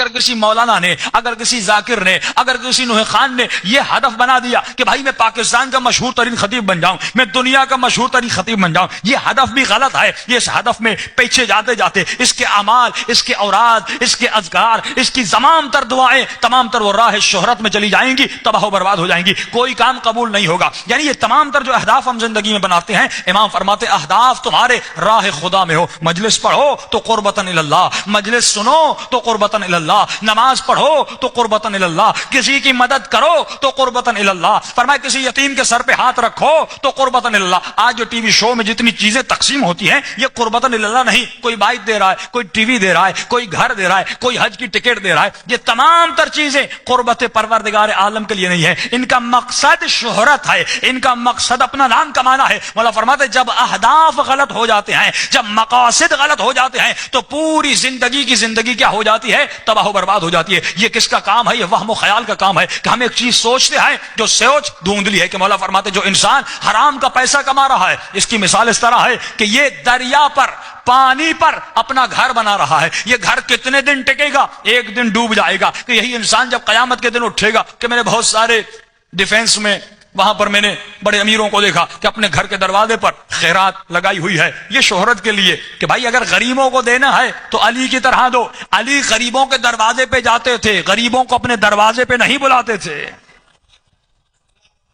اگر کسی مولانا نے، اگر کسی ذاکر نے، اگر کسی نوح خان نے یہ ہدف بنا دیا کہ بھائی میں پاکستان کا مشہور ترین خطیب بن جاؤں، میں دنیا کا مشہور ترین خطیب بن جاؤں، یہ ہدف بھی غلط ہے۔ یہ اس ہدف میں پیچھے جاتے جاتے اس کے اعمال، اس کے اوراد، اس کے اذکار، اس کی تمام تر دعائیں، تمام تر وہ راہ شہرت میں چلی جائیں گی، تباہ و برباد ہو جائیں گی، کوئی کام قبول نہیں ہوگا۔ یعنی یہ تمام تر جو اہداف ہم زندگی میں بناتے ہیں، امام فرماتے اہداف تمہارے راہ خدا میں ہو۔ مجلس پڑھو تو قربتاً اللہ، مجلس سنو تو قربتاً اللہ، نماز پڑھو تو قربتاً اللہ، کسی کی مدد کرو تو قربتاً اللہ، فرمایا کسی یتیم کے سر پہ ہاتھ رکھو تو قربتاً اللہ۔ آج جو ٹی وی شو میں جتنی چیزیں تقسیم ہوتی ہیں یہ قربتاً اللہ نہیں، کوئی بائک دے رہا ہے، کوئی ٹی وی دے رہا ہے، کوئی گھر دے رہا ہے، کوئی حج کی ٹکٹ دے رہا ہے، یہ تمام تر چیزیں قربت پروردگار عالم کے لیے نہیں ہے۔ ان کا مقصد شہرت ہے، ان کا مقصد اپنا نام کمانا ہے۔ مولا فرماتے ہیں جب اہداف غلط ہو جاتے ہیں، جب مقاصد غلط ہو جاتے ہیں تو پوری زندگی کی زندگی کیا ہو جاتی ہے؟ تباہ و برباد ہو جاتی ہے۔ یہ کس کا کام ہے؟ یہ وہم و خیال کا کام ہے کہ ہم ایک چیز سوچتے ہیں جو سوچ دھندلی ہے۔ کہ مولا فرماتے جو انسان حرام کا پیسہ کما رہا ہے اس کی مثال اس طرح ہے کہ یہ دریا پر، پانی پر اپنا گھر بنا رہا ہے۔ یہ گھر کتنے دن ٹکے گا؟ ایک دن ڈوب جائے گا۔ کہ یہی انسان جب قیامت کے دن اٹھے گا کہ میں نے بہت سارے ڈیفنس میں، وہاں پر میں نے بڑے امیروں کو دیکھا کہ اپنے گھر کے دروازے پر خیرات لگائی ہوئی ہے، یہ شہرت کے لیے کہ بھائی اگر غریبوں کو دینا ہے تو علی کی طرح دو۔ علی غریبوں کے دروازے پہ جاتے تھے، غریبوں کو اپنے دروازے پہ نہیں بلاتے تھے۔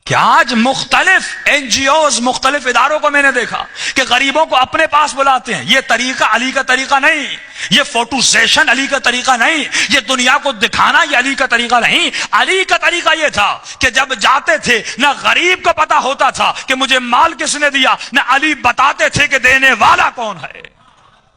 کہ آج مختلف این جی اوز، مختلف اداروں کو میں نے دیکھا کہ غریبوں کو اپنے پاس بلاتے ہیں۔ یہ طریقہ علی کا طریقہ نہیں، یہ فوٹو سیشن علی کا طریقہ نہیں، یہ دنیا کو دکھانا یہ علی کا طریقہ نہیں۔ علی کا طریقہ یہ تھا کہ جب جاتے تھے نہ غریب کو پتا ہوتا تھا کہ مجھے مال کس نے دیا، نہ علی بتاتے تھے کہ دینے والا کون ہے۔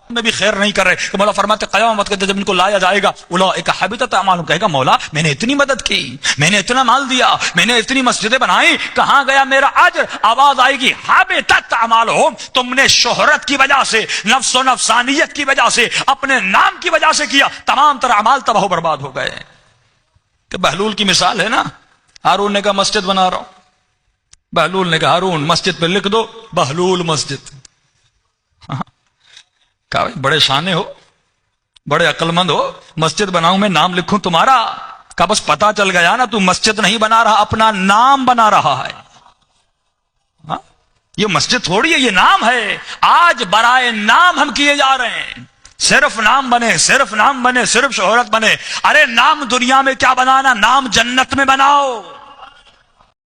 میں بھی خیر نہیں کر رہے کہ مولا فرماتے قیامت کے دن جب ان کو لایا جائے گا اولئک حبطت اعمالهم، کہے گا مولا میں نے اتنی مدد کی، میں نے اتنا مال دیا، میں نے اتنی مسجدیں بنائی، کہاں گیا میرا اجر؟ آواز آئے گی حبطت اعمالهم، تم نے شہرت کی وجہ سے، نفس و نفسانیت کی وجہ سے، اپنے نام کی وجہ سے کیا، تمام تر اعمال تباہ و برباد ہو گئے۔ کہ بہلول کی مثال ہے نا، ہارون نے کہا مسجد بنا رہا ہوں، بہلول نے کہا ہارون مسجد پہ لکھ دو بہلول مسجد۔ کہا بڑے شانے ہو، بڑے عقل مند ہو، مسجد بناؤں میں نام لکھوں تمہارا؟ کہا بس پتا چل گیا نا تو مسجد نہیں بنا رہا، اپنا نام بنا رہا ہے۔ ہاں؟ یہ مسجد تھوڑی ہے، یہ نام ہے۔ آج برائے نام ہم کیے جا رہے ہیں، صرف نام بنے، صرف نام بنے، صرف شہرت بنے۔ ارے نام دنیا میں کیا بنانا، نام جنت میں بناؤ۔